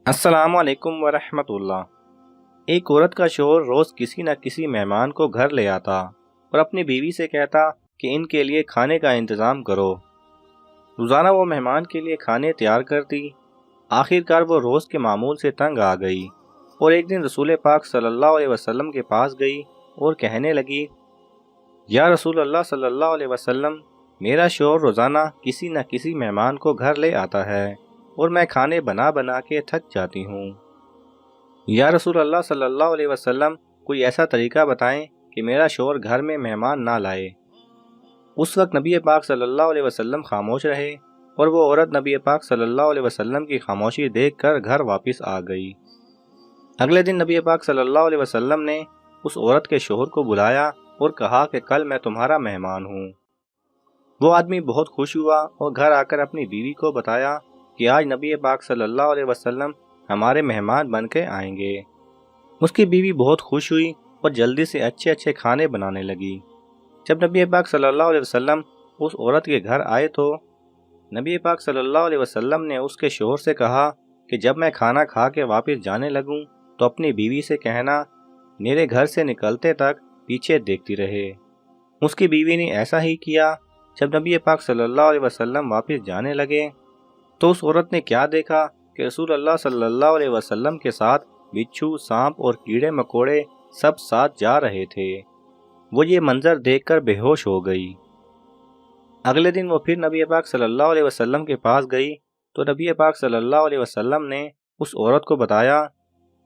अस्सलाम वालेकुम वरहमतुल्लाह। एक औरत का शौहर रोज़ किसी न किसी मेहमान को घर ले आता और अपनी बीवी से कहता कि इनके लिए खाने का इंतज़ाम करो। रोज़ाना वो मेहमान के लिए खाने तैयार करती। आखिरकार वो रोज़ के मामूल से तंग आ गई और एक दिन रसूल पाक सल्लल्लाहु अलैहि वसल्लम के पास गई और कहने लगी, या रसूल अल्लाह सल्लल्लाहु अलैहि वसल्लम, मेरा शौहर रोज़ाना किसी न किसी मेहमान को घर ले आता है और मैं खाने बना बना के थक जाती हूँ। या रसूल अल्लाह सल्लल्लाहु अलैहि वसल्लम, कोई ऐसा तरीका बताएं कि मेरा शौहर घर में मेहमान ना लाए। उस वक्त नबी पाक सल्लल्लाहु अलैहि वसल्लम खामोश रहे और वो औरत नबी पाक सल्लल्लाहु अलैहि वसल्लम की खामोशी देखकर घर वापस आ गई। अगले दिन नबी पाक सल्लल्लाहु अलैहि वसल्लम ने उस औरत के शौहर को बुलाया और कहा कि कल मैं तुम्हारा मेहमान हूँ। वो आदमी बहुत खुश हुआ और घर आकर अपनी बीवी को बताया कि आज नबी पाक सल्लल्लाहु अलैहि वसल्लम हमारे मेहमान बन के आएंगे। उसकी बीवी बहुत खुश हुई और जल्दी से अच्छे अच्छे खाने बनाने लगी। जब नबी पाक सल्लल्लाहु अलैहि वसल्लम उस औरत के घर आए तो नबी पाक सल्लल्लाहु अलैहि वसल्लम ने उसके शौहर से कहा कि जब मैं खाना खा के वापस जाने लगूं तो अपनी बीवी से कहना मेरे घर से निकलते तक पीछे देखती रहे। उसकी बीवी ने ऐसा ही किया। जब नबी पाक सल्लल्लाहु अलैहि वसल्लम वापस जाने लगे तो उस औरत ने क्या देखा कि रसूल अल्लाह सल्लल्लाहु अलैहि वसल्लम के साथ बिच्छू, सांप और कीड़े मकोड़े सब साथ जा रहे थे। वो ये मंजर देखकर बेहोश हो गई। अगले दिन वो फिर नबी पाक सल्लल्लाहु अलैहि वसल्लम के पास गई तो नबी पाक सल्लल्लाहु अलैहि वसल्लम ने उस औरत को बताया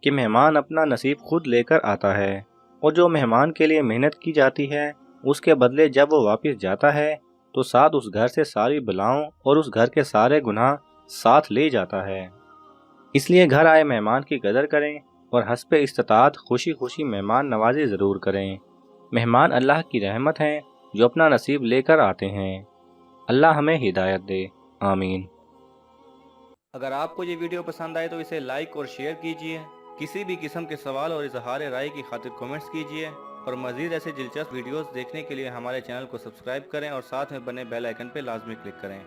कि मेहमान अपना नसीब खुद लेकर आता है और जो मेहमान के लिए मेहनत की जाती है उसके बदले जब वो वापस जाता है तो साथ उस घर से सारी बलाओं और उस घर के सारे गुनाह साथ ले जाता है। इसलिए घर आए मेहमान की कदर करें और हस्ब इस्तात खुशी खुशी मेहमान नवाजी ज़रूर करें। मेहमान अल्लाह की रहमत हैं जो अपना नसीब लेकर आते हैं। अल्लाह हमें हिदायत दे, आमीन। अगर आपको ये वीडियो पसंद आए तो इसे लाइक और शेयर कीजिए। किसी भी किस्म के सवाल और इजहार राय की खातिर कमेंट्स कीजिए और मज़ीद ऐसे दिलचस्प वीडियोस देखने के लिए हमारे चैनल को सब्सक्राइब करें और साथ में बने बेल आइकन पर लाजमी क्लिक करें।